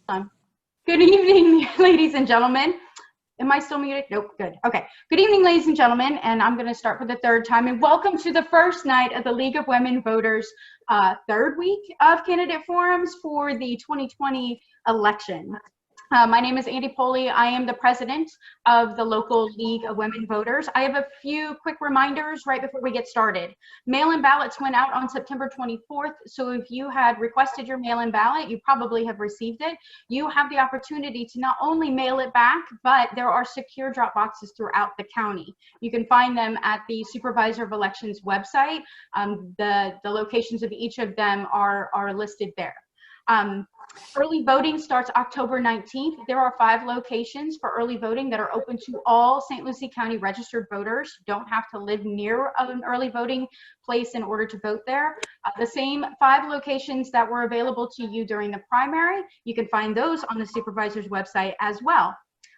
Um, Good evening, ladies and gentlemen. Am I still muted? Nope, good. Okay. Good evening, ladies and gentlemen, and I'm going to start for the third time. And welcome to the first night of the League of Women Voters third week of candidate forums for the 2020 election. My name is Andy Poley. I am the president of the local League of Women Voters. I have a few quick reminders right before we get started. Mail-in ballots went out on September 24th, so if you had requested your mail-in ballot, you probably have received it. You have the opportunity to not only mail it back, but there are secure drop boxes throughout the county. You can find them at the Supervisor of Elections website. The locations of each of them are listed there. Early voting starts October 19th. There are 5 locations for early voting that are open to all St. Lucie County registered voters. You don't have to live near an early voting place in order to vote there. The same 5 locations that were available to you during the primary, you can find those on the supervisor's website as well.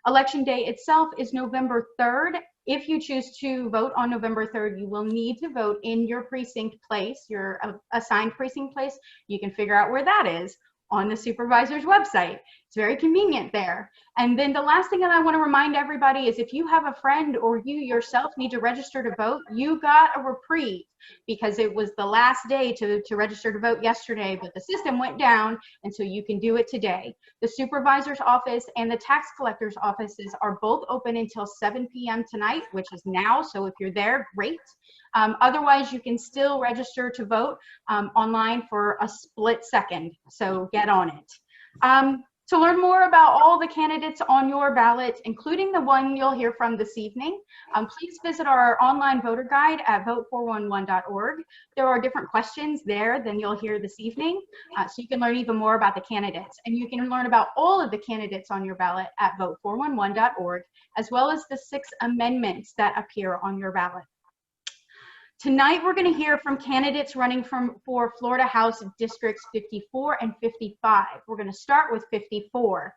Election day itself is November 3rd. If you choose to vote on November 3rd, you will need to vote in your precinct place, your assigned precinct place. You can figure out where that is on the supervisor's website. It's very convenient there. And then the last thing that I want to remind everybody is if you have a friend or you yourself need to register to vote, you got a reprieve because it was the last day to register to vote yesterday, but the system went down, and so you can do it today. The supervisor's office and the tax collector's offices are both open until 7 p.m. tonight, which is now, so if you're there, great. Otherwise, you can still register to vote online for a split second, so get on it. To learn more about all the candidates on your ballot, including the one you'll hear from this evening, please visit our online voter guide at vote411.org. There are different questions there than you'll hear this evening, so you can learn even more about the candidates. And you can learn about all of the candidates on your ballot at vote411.org, as well as the 6 amendments that appear on your ballot. Tonight, we're going to hear from candidates running for Florida House Districts 54 and 55. We're going to start with 54.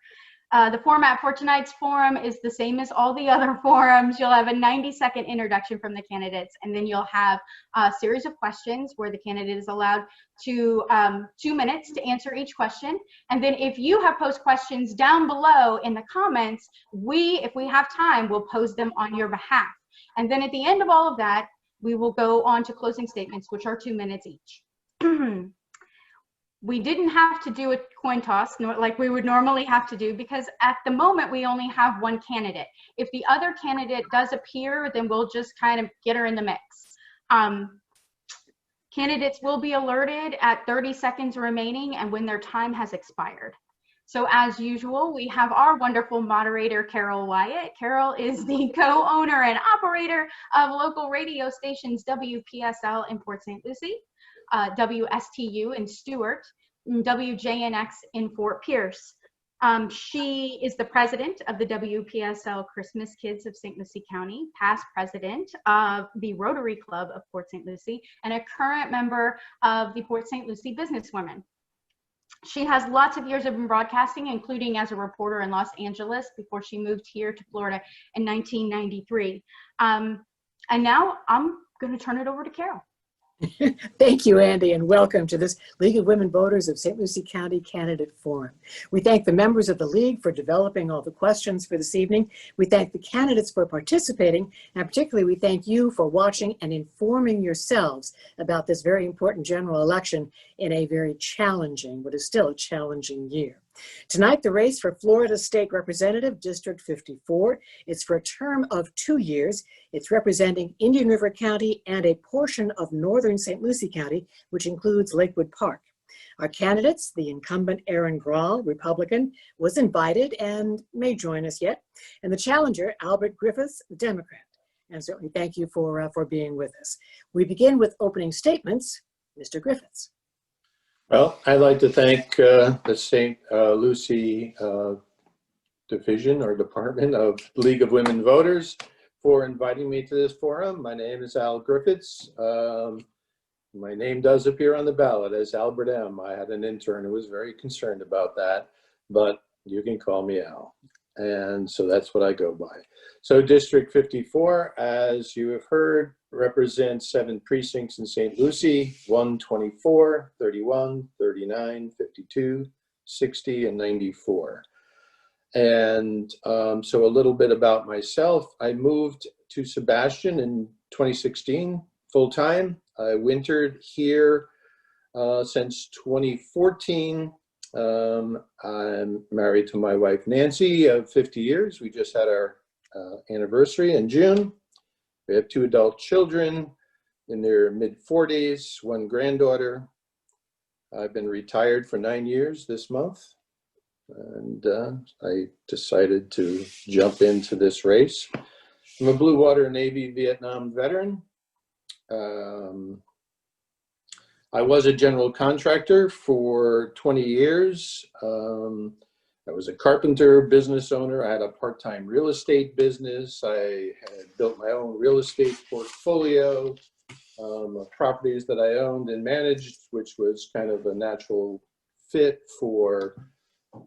The format for tonight's forum is the same as all the other forums. You'll have a 90-second introduction from the candidates, and then you'll have a series of questions where the candidate is allowed to 2 minutes to answer each question. And then if you have posed questions down below in the comments, if we have time, we'll pose them on your behalf. And then at the end of all of that, we will go on to closing statements, which are 2 minutes each. We didn't have to do a coin toss like we would normally have to do because at the moment we only have one candidate. If the other candidate does appear, then we'll just kind of get her in the mix. Candidates will be alerted at 30 seconds remaining and when their time has expired. So as usual, we have our wonderful moderator, Carol Wyatt. Carol is the co-owner and operator of local radio stations WPSL in Port St. Lucie, WSTU in Stewart, and WJNX in Fort Pierce. She is the president of the WPSL Christmas Kids of St. Lucie County, past president of the Rotary Club of Port St. Lucie, and a current member of the Port St. Lucie Businesswomen. She has lots of years of broadcasting, including as a reporter in Los Angeles before she moved here to Florida in 1993. And now I'm going to turn it over to Carol. Thank you, Andy, and welcome to this League of Women Voters of St. Lucie County Candidate Forum. We thank the members of the League for developing all the questions for this evening. We thank the candidates for participating, and particularly we thank you for watching and informing yourselves about this very important general election in a very challenging, but is still a challenging year. Tonight, the race for Florida State Representative District 54 is for a term of 2 years. It's representing Indian River County and a portion of northern St. Lucie County, which includes Lakewood Park. Our candidates, the incumbent Erin Grall, Republican, was invited and may join us yet, and the challenger, Albert Griffiths, Democrat. And certainly thank you for being with us. We begin with opening statements. Mr. Griffiths. Well, I'd like to thank the St. Lucie Division or Department of League of Women Voters for inviting me to this forum. My name is Al Griffiths. My name does appear on the ballot as Albert M. I had an intern who was very concerned about that, but you can call me Al. And so that's what I go by. So District 54, as you have heard, represents 7 precincts in St. Lucie, 1, 24, 31, 39, 52, 60, and 94. And so a little bit about myself. I moved to Sebastian in 2016, full-time. I wintered here since 2014. I'm married to my wife, Nancy, of 50 years. We just had our anniversary in June. We have 2 adult children in their mid-40s, 1 granddaughter. I've been retired for 9 years this month. And I decided to jump into this race. I'm a Blue Water Navy Vietnam veteran. I was a general contractor for 20 years. I was a carpenter, business owner. I had a part-time real estate business. I had built my own real estate portfolio of properties that I owned and managed, which was kind of a natural fit for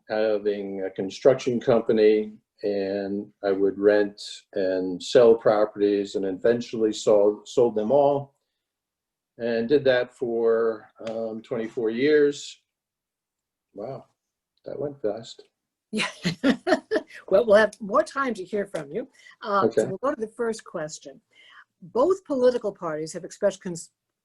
having a construction company. And I would rent and sell properties and eventually sold them all, and did that for 24 years. Wow, that went fast. Yeah. Well, we'll have more time to hear from you. Okay. So we'll go to the first question. Both political parties have expressed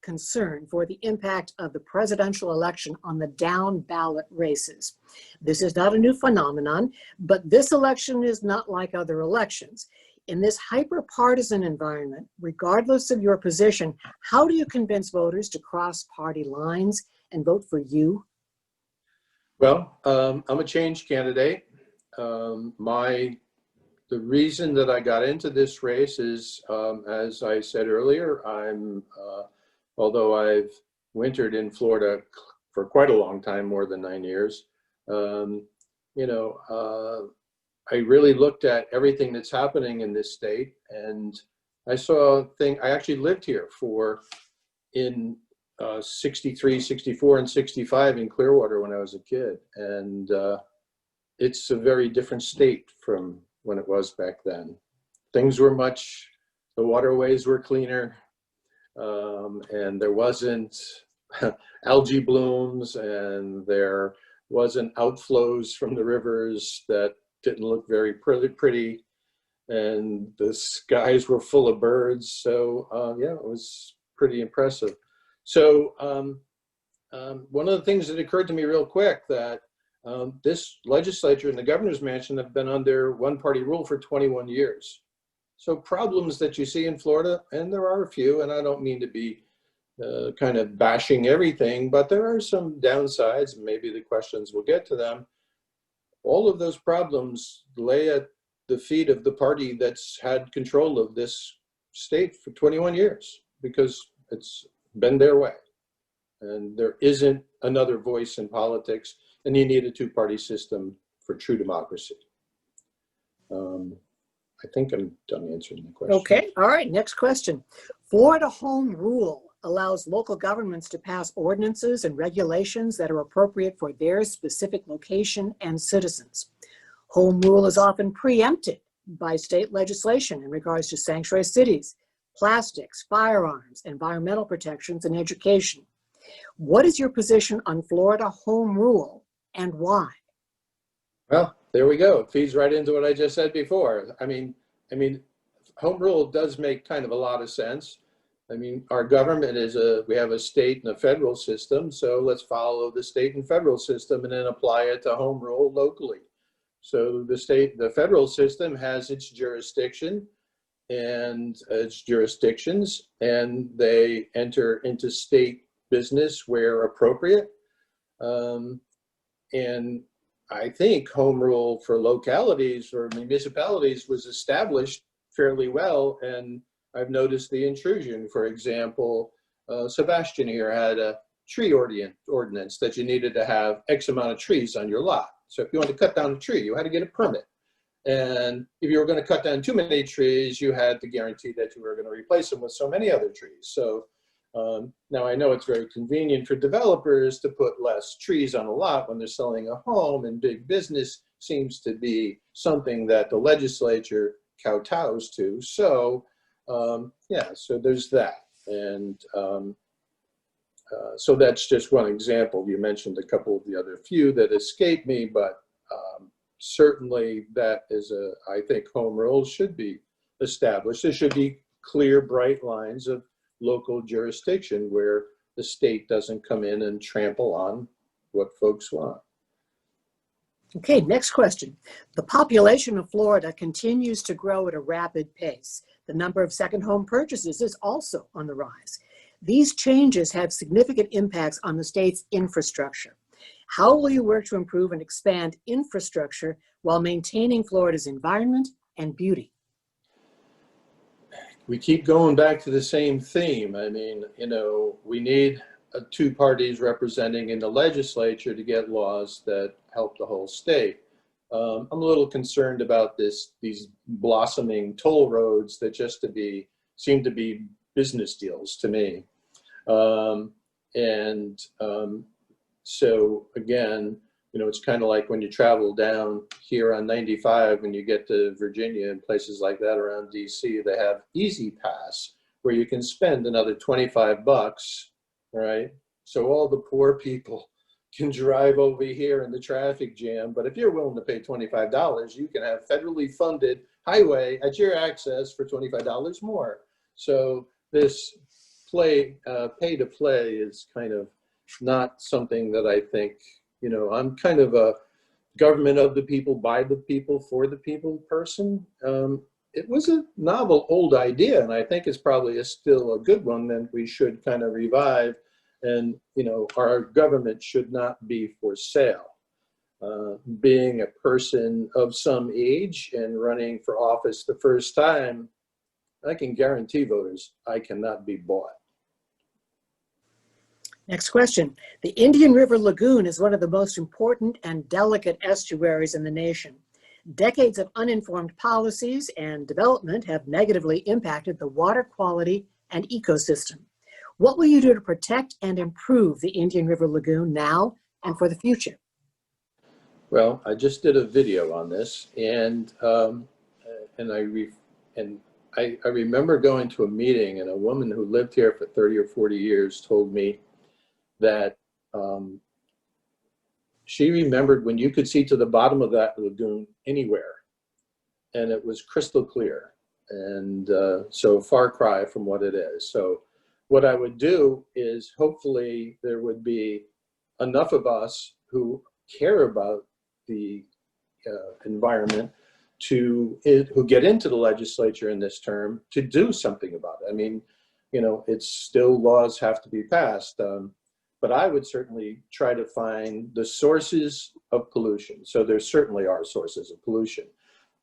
concern for the impact of the presidential election on the down ballot races. This is not a new phenomenon, but this election is not like other elections. In this hyper-partisan environment, regardless of your position, how do you convince voters to cross party lines and vote for you? Well, I'm a change candidate. The reason that I got into this race is, as I said earlier, although I've wintered in Florida for quite a long time, more than 9 years, I really looked at everything that's happening in this state, and I saw I actually lived here in 63, 64, and 65 in Clearwater when I was a kid. And it's a very different state from when it was back then. Things were the waterways were cleaner, and there wasn't algae blooms, and there wasn't outflows from the rivers that didn't look very pretty, and the skies were full of birds. So yeah, it was pretty impressive. So one of the things that occurred to me real quick, that this legislature and the governor's mansion have been under one-party rule for 21 years. So problems that you see in Florida, and there are a few, and I don't mean to be kind of bashing everything, but there are some downsides, and maybe the questions will get to them. All of those problems lay at the feet of the party that's had control of this state for 21 years, because it's been their way. And there isn't another voice in politics, and you need a 2-party system for true democracy. I think I'm done answering the question. Okay, all right, next question. Florida Home Rule allows local governments to pass ordinances and regulations that are appropriate for their specific location and citizens. Home Rule is often preempted by state legislation in regards to sanctuary cities, plastics, firearms, environmental protections, and education. What is your position on Florida Home Rule, and why? Well, there we go. It feeds right into what I just said before. I mean, Home Rule does make kind of a lot of sense. I mean, our government we have a state and a federal system, so let's follow the state and federal system and then apply it to Home Rule locally. So the federal system has its jurisdiction and its jurisdictions, and they enter into state business where appropriate. And I think Home Rule for localities or municipalities was established fairly well, and I've noticed the intrusion. For example, Sebastian here had a tree ordinance that you needed to have X amount of trees on your lot. So if you wanted to cut down a tree, you had to get a permit. And if you were going to cut down too many trees, you had to guarantee that you were going to replace them with so many other trees. So now I know it's very convenient for developers to put less trees on a lot when they're selling a home, and big business seems to be something that the legislature kowtows to. So yeah, so there's that. And So that's just one example. You mentioned a couple of the other few that escaped me, but certainly that is I think home rules should be established. There should be clear, bright lines of local jurisdiction where the state doesn't come in and trample on what folks want. Okay, next question. The population of Florida continues to grow at a rapid pace. The number of second home purchases is also on the rise. These changes have significant impacts on the state's infrastructure. How will you work to improve and expand infrastructure while maintaining Florida's environment and beauty? We keep going back to the same theme. I mean, we need two parties representing in the legislature to get laws that help the whole state. I'm a little concerned about these blossoming toll roads that just seem to be business deals to me. So again, it's kind of like when you travel down here on 95 and you get to Virginia and places like that around DC, they have Easy Pass where you can spend another $25, right? So all the poor people can drive over here in the traffic jam. But if you're willing to pay $25, you can have federally funded highway at your access for $25 more. So this pay to play is kind of not something that I think, I'm kind of a government of the people, by the people, for the people person. It was a novel old idea, and I think it's probably still a good one that we should kind of revive. And, our government should not be for sale. Being a person of some age and running for office the first time, I can guarantee voters I cannot be bought. Next question. The Indian River Lagoon is one of the most important and delicate estuaries in the nation. Decades of uninformed policies and development have negatively impacted the water quality and ecosystem. What will you do to protect and improve the Indian River Lagoon now and for the future? Well, I just did a video on this, and I remember going to a meeting, and a woman who lived here for 30 or 40 years told me that she remembered when you could see to the bottom of that lagoon anywhere, and it was crystal clear, and so far cry from what it is. So what I would do is hopefully there would be enough of us who care about the environment who get into the legislature in this term to do something about it. I mean, it's still laws have to be passed. But I would certainly try to find the sources of pollution. So there certainly are sources of pollution.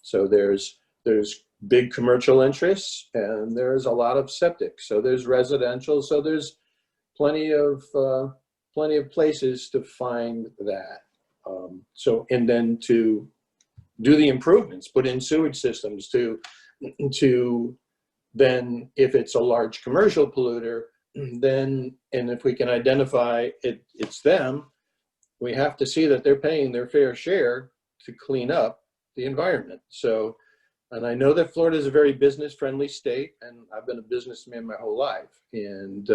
So there's big commercial interests, and there's a lot of septic. So there's residential. So there's plenty of places to find that. And then to do the improvements, put in sewage systems to then, if it's a large commercial polluter, then, and if we can identify it's them, we have to see that they're paying their fair share to clean up the environment. So, and I know that Florida is a very business-friendly state, and I've been a businessman my whole life, and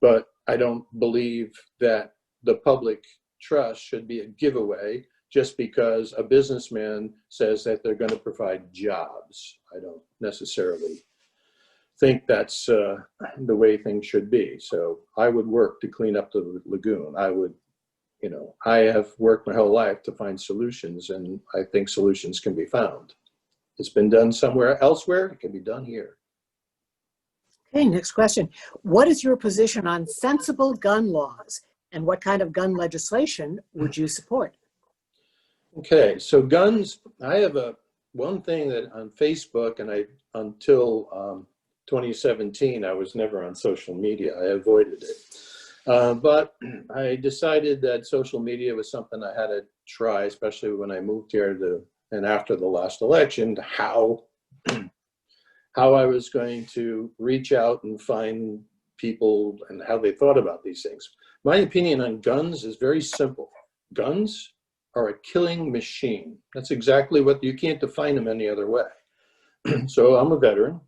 but I don't believe that the public trust should be a giveaway just because a businessman says that they're going to provide jobs. I don't necessarily think that's the way things should be. So I would work to clean up the lagoon. I would, I have worked my whole life to find solutions, and I think solutions can be found. It's been done somewhere elsewhere, it can be done here. Okay, next question. What is your position on sensible gun laws, and what kind of gun legislation would you support? Okay, so guns, I have one thing that on Facebook, and until 2017, I was never on social media. I avoided it. But I decided that social media was something I had to try, especially when I moved here and after the last election, how I was going to reach out and find people and how they thought about these things. My opinion on guns is very simple. Guns are a killing machine. That's exactly what, you can't define them any other way. So I'm a veteran.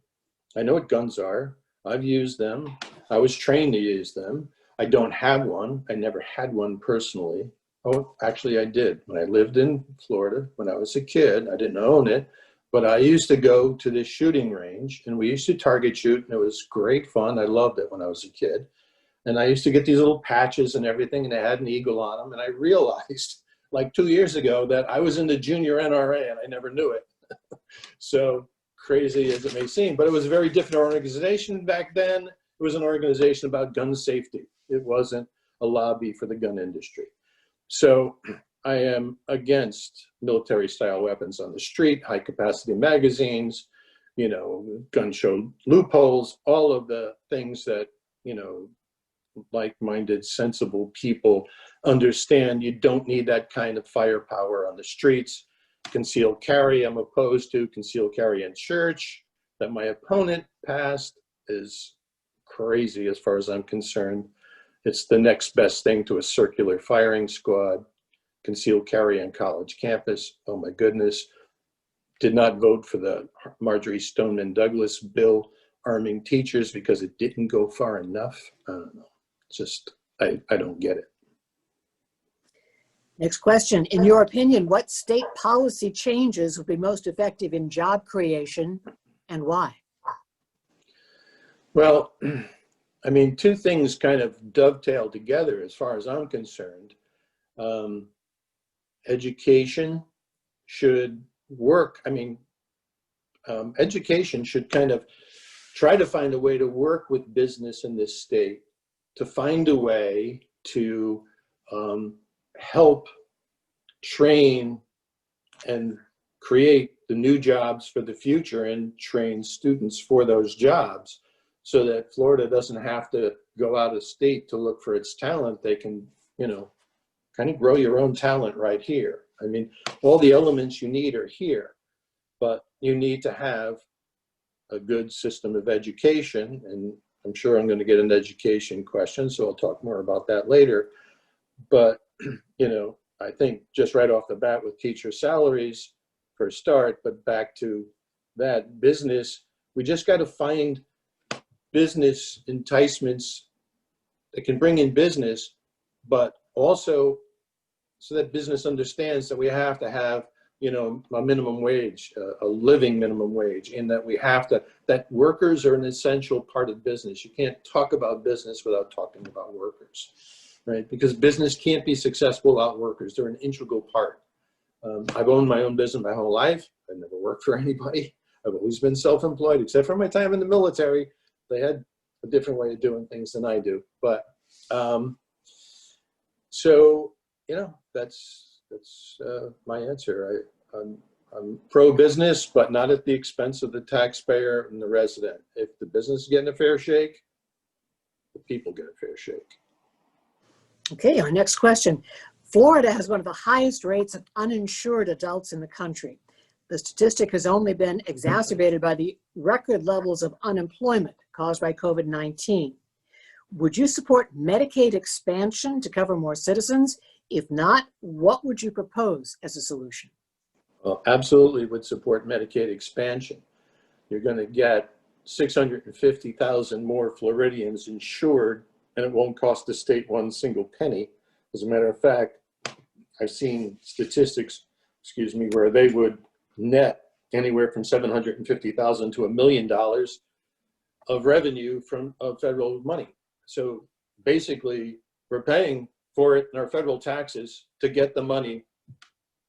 I know what guns are. I've used them. I was trained to use them. I don't have one. I never had one personally. Oh, actually I did. When I lived in Florida, when I was a kid, I didn't own it, but I used to go to this shooting range and we used to target shoot, and it was great fun. I loved it when I was a kid. And I used to get these little patches and everything, and they had an eagle on them. And I realized like 2 years ago that I was in the junior NRA and I never knew it. So crazy as it may seem, but it was a very different organization back then. It was an organization about gun safety. It wasn't a lobby for the gun industry. So I am against military style weapons on the street, high capacity magazines, you know, gun show loopholes, all of the things that, you know, like-minded, sensible people understand. You don't need that kind of firepower on the streets. Concealed carry, I'm opposed to. Concealed carry in church that my opponent passed is crazy as far as I'm concerned. It's the next best thing to a circular firing squad. Concealed carry on college campus, oh my goodness. Did not vote for the Marjorie Stoneman Douglas bill arming teachers because it didn't go far enough. I don't know. Just, I don't get it. Next question. In your opinion, what state policy changes would be most effective in job creation and why? Well, I mean, two things kind of dovetail together as far as I'm concerned. Education should work. I mean, education should kind of try to find a way to work with business in this state to find a way to help train and create the new jobs for the future and train students for those jobs so that Florida doesn't have to go out of state to look for its talent. They can, you know, kind of grow your own talent right here. I mean, all the elements you need are here, but you need to have a good system of education, and I'm sure I'm going to get an education question, so I'll talk more about that later. But, you know, I think just right off the bat with teacher salaries for a start, but back to that business, we just got to find business enticements that can bring in business, but also so that business understands that we have to have, you know, a minimum wage, a living minimum wage, and that we have to, that workers are an essential part of business. You can't talk about business without talking about workers, right? Because business can't be successful without workers. They're an integral part. I've owned my own business my whole life. I've never worked for anybody. I've always been self-employed, except for my time in the military. They had a different way of doing things than I do. But so, you know, that's my answer. I'm pro-business, but not at the expense of the taxpayer and the resident. If the business is getting a fair shake, the people get a fair shake. Okay, our next question. Florida has one of the highest rates of uninsured adults in the country. The statistic has only been exacerbated by the record levels of unemployment caused by COVID-19. Would you support Medicaid expansion to cover more citizens? If not, what would you propose as a solution? Well, absolutely would support Medicaid expansion. You're going to get 650,000 more Floridians insured, and it won't cost the state one single penny. As a matter of fact, I've seen statistics, where they would net anywhere from 750,000 to $1 million of revenue from federal money. So basically, we're paying for it in our federal taxes to get the money.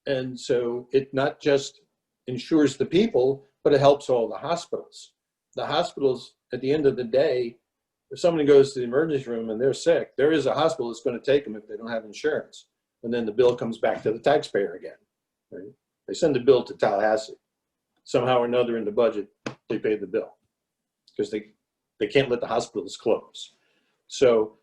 And so it not just insures the people, but it helps all the hospitals. The hospitals, at the end of the day, if somebody goes to the emergency room and they're sick, there is a hospital that's going to take them if they don't have insurance. And then the bill comes back to the taxpayer again. Right? They send the bill to Tallahassee. Somehow or another in the budget, they pay the bill because they can't let the hospitals close. So,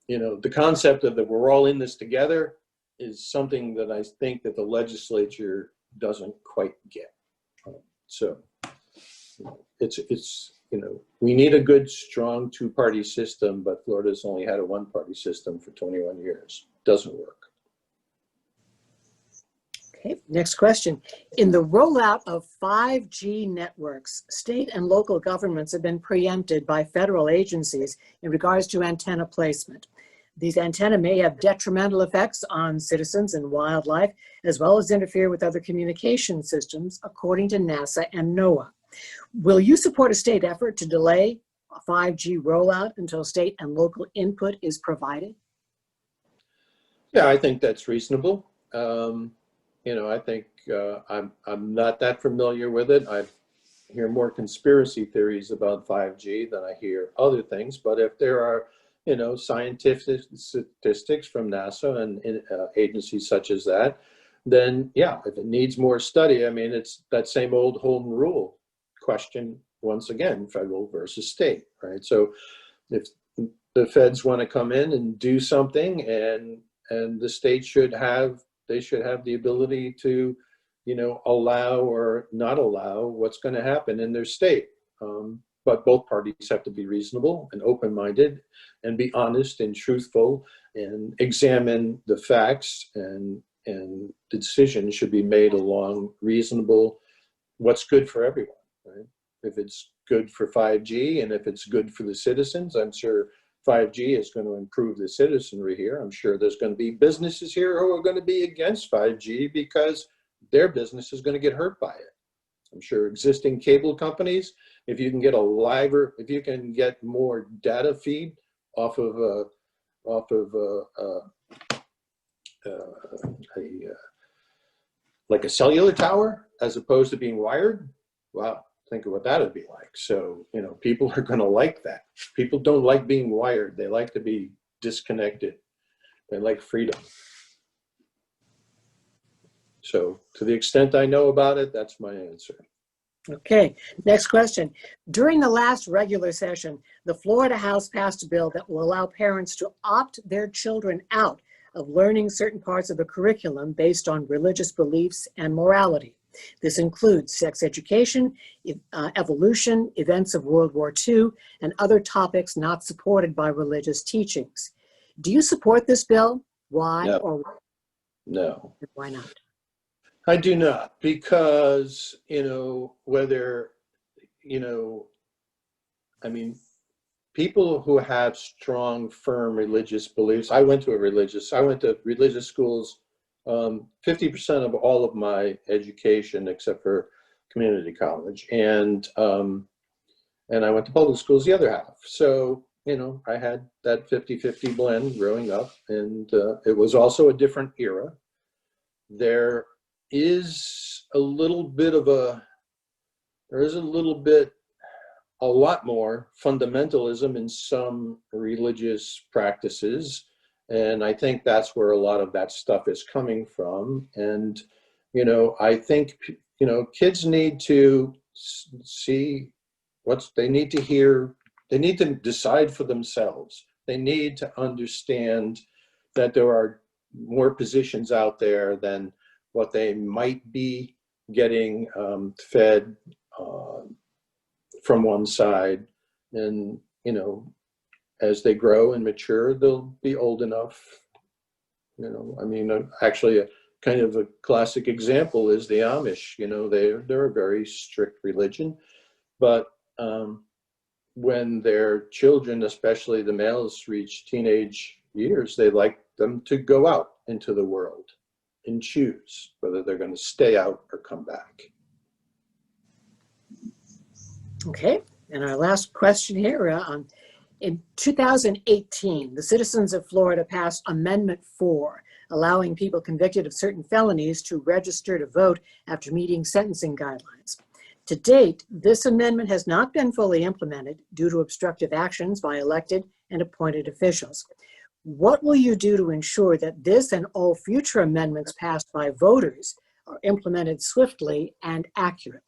you know, the concept of that we're all in this together is something that I think that the legislature doesn't quite get. So it's you know, we need a good, strong two-party system, but Florida's only had a one-party system for 21 years. Doesn't work. Okay, next question. In the rollout of 5G networks, state and local governments have been preempted by federal agencies in regards to antenna placement. These antennae may have detrimental effects on citizens and wildlife, as well as interfere with other communication systems, according to NASA and NOAA. Will you support a state effort to delay 5G rollout until state and local input is provided? Yeah, I think that's reasonable. I think I'm not that familiar with it. I hear more conspiracy theories about 5G than I hear other things. But if there are, scientific statistics from NASA and agencies such as that, then yeah, if it needs more study, I mean, it's that same old home rule question once again, federal versus state, right? So if the feds want to come in and do something, and the state should have the ability to, allow or not allow what's going to happen in their state. But both parties have to be reasonable and open-minded and be honest and truthful and examine the facts, and the decision should be made along reasonable, what's good for everyone, right? If it's good for 5G and if it's good for the citizens, I'm sure 5G is going to improve the citizenry here. I'm sure there's going to be businesses here who are going to be against 5G because their business is going to get hurt by it. I'm sure existing cable companies, if you can get if you can get more data feed off of like a cellular tower as opposed to being wired, wow, think of what that would be like. So, people are going to like that. People don't like being wired. They like to be disconnected. They like freedom. So to the extent I know about it, that's my answer. Okay, next question. During the last regular session, the Florida House passed a bill that will allow parents to opt their children out of learning certain parts of the curriculum based on religious beliefs and morality. This includes sex education, evolution, events of World War II, and other topics not supported by religious teachings. Do you support this bill? Why? No. Or No. why not? I do not, because, people who have strong, firm religious beliefs, I went to religious schools, 50% of all of my education, except for community college. And I went to public schools the other half. So, I had that 50-50 blend growing up, and it was also a different era. There is a lot more fundamentalism in some religious practices. And I think that's where a lot of that stuff is coming from. And, I think, kids need to see they need to hear, they need to decide for themselves. They need to understand that there are more positions out there than what they might be getting fed from one side. And, as they grow and mature, they'll be old enough. Actually, a kind of a classic example is the Amish. They're a very strict religion, but when their children, especially the males, reach teenage years, they like them to go out into the world and choose whether they're going to stay out or come back. Okay, and our last question here. In 2018, the citizens of Florida passed Amendment 4, allowing people convicted of certain felonies to register to vote after meeting sentencing guidelines. To date, this amendment has not been fully implemented due to obstructive actions by elected and appointed officials. What will you do to ensure that this and all future amendments passed by voters are implemented swiftly and accurately?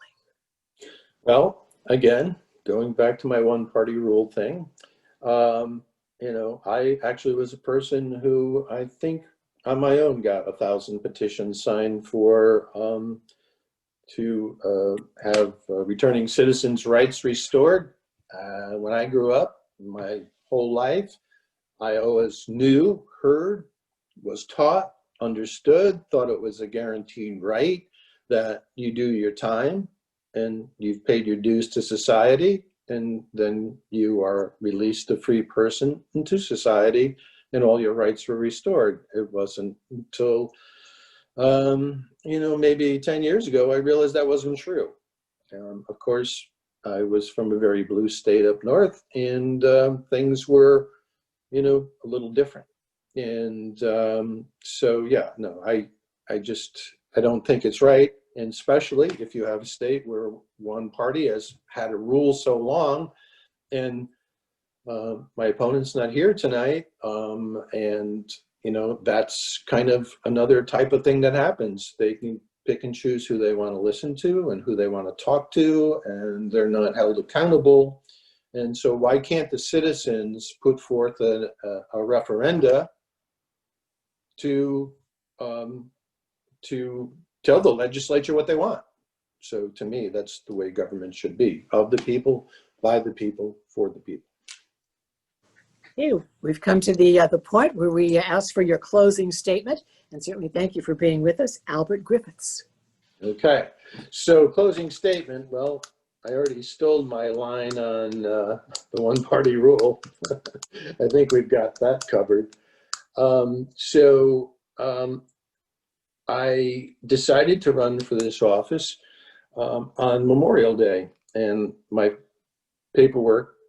Well, again, going back to my one-party rule thing, I actually was a person who I think on my own got 1,000 petitions signed for to have returning citizens' rights restored. When I grew up, my whole life, I always knew, heard, was taught, understood, thought it was a guaranteed right that you do your time and you've paid your dues to society, and then you are released a free person into society and all your rights were restored. It wasn't until, maybe 10 years ago, I realized that wasn't true. Of course, I was from a very blue state up north, and things were, a little different. And so, yeah, no, I don't think it's right. And especially if you have a state where one party has had a rule so long, and my opponent's not here tonight, and that's kind of another type of thing that happens. They can pick and choose who they want to listen to and who they want to talk to, and they're not held accountable. And so why can't the citizens put forth a referenda to tell the legislature what they want? So to me, that's the way government should be: of the people, by the people, for the people. Okay, we've come to the point where we ask for your closing statement, and certainly thank you for being with us, Albert Griffiths. Okay, so closing statement. Well, I already stole my line on the one-party rule. I think we've got that covered. I decided to run for this office on Memorial Day, and my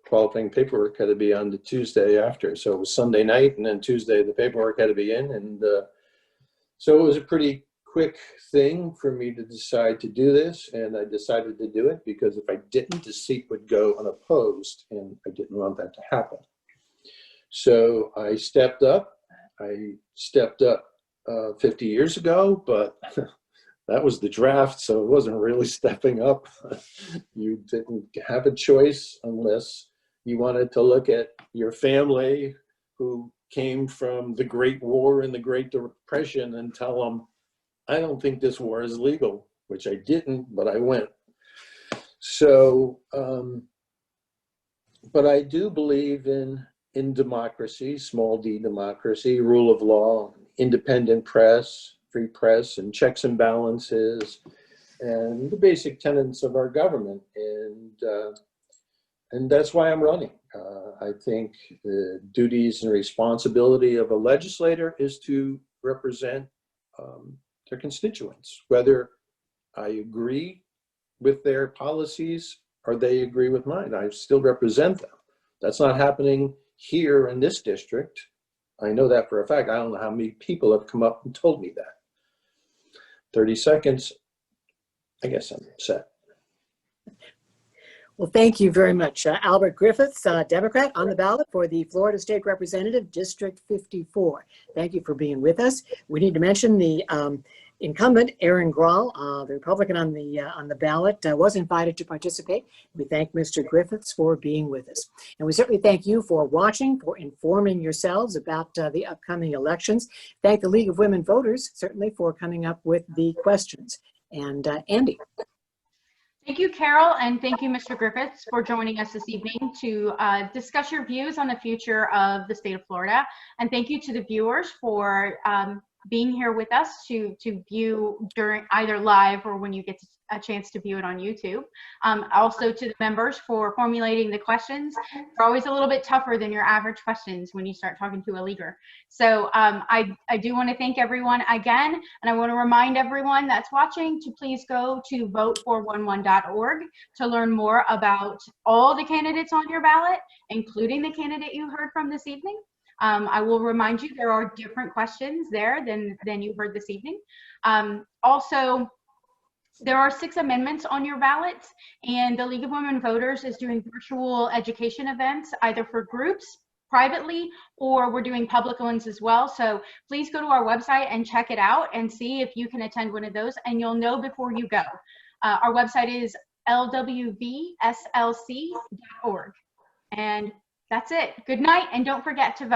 qualifying paperwork had to be on the Tuesday after. So it was Sunday night, and then Tuesday the paperwork had to be in. And so it was a pretty quick thing for me to decide to do this. And I decided to do it because if I didn't, the seat would go unopposed, and I didn't want that to happen. So I stepped up. 50 years ago, but that was the draft, so it wasn't really stepping up. You didn't have a choice unless you wanted to look at your family who came from the Great War and the Great Depression and tell them, I don't think this war is legal, which I didn't, but I went. So, but I do believe in democracy, small d democracy, rule of law, independent press, free press, and checks and balances, and the basic tenets of our government. And that's why I'm running. I think the duties and responsibility of a legislator is to represent their constituents, whether I agree with their policies or they agree with mine. I still represent them. That's not happening here in this district. I know that for a fact. I don't know how many people have come up and told me that. 30 seconds. I guess I'm set. Well, thank you very much. Albert Griffiths, Democrat, on the ballot for the Florida State Representative, District 54. Thank you for being with us. We need to mention the incumbent, Erin Grall, the Republican on the ballot, was invited to participate. We thank Mr. Griffiths for being with us. And we certainly thank you for watching, for informing yourselves about the upcoming elections. Thank the League of Women Voters, certainly, for coming up with the questions. And Andy. Thank you, Carol, and thank you, Mr. Griffiths, for joining us this evening to discuss your views on the future of the state of Florida. And thank you to the viewers for being here with us to view during either live or when you get a chance to view it on YouTube. Also to the members for formulating the questions. They're always a little bit tougher than your average questions when you start talking to a leaguer. So I do want to thank everyone again, and I want to remind everyone that's watching to please go to vote411.org to learn more about all the candidates on your ballot, including the candidate you heard from this evening. I will remind you there are different questions there than you heard this evening. Also, there are 6 amendments on your ballots, and the League of Women Voters is doing virtual education events either for groups privately, or we're doing public ones as well. So please go to our website and check it out and see if you can attend one of those, and you'll know before you go. Our website is lwvslc.org. And that's it. Good night, and don't forget to vote.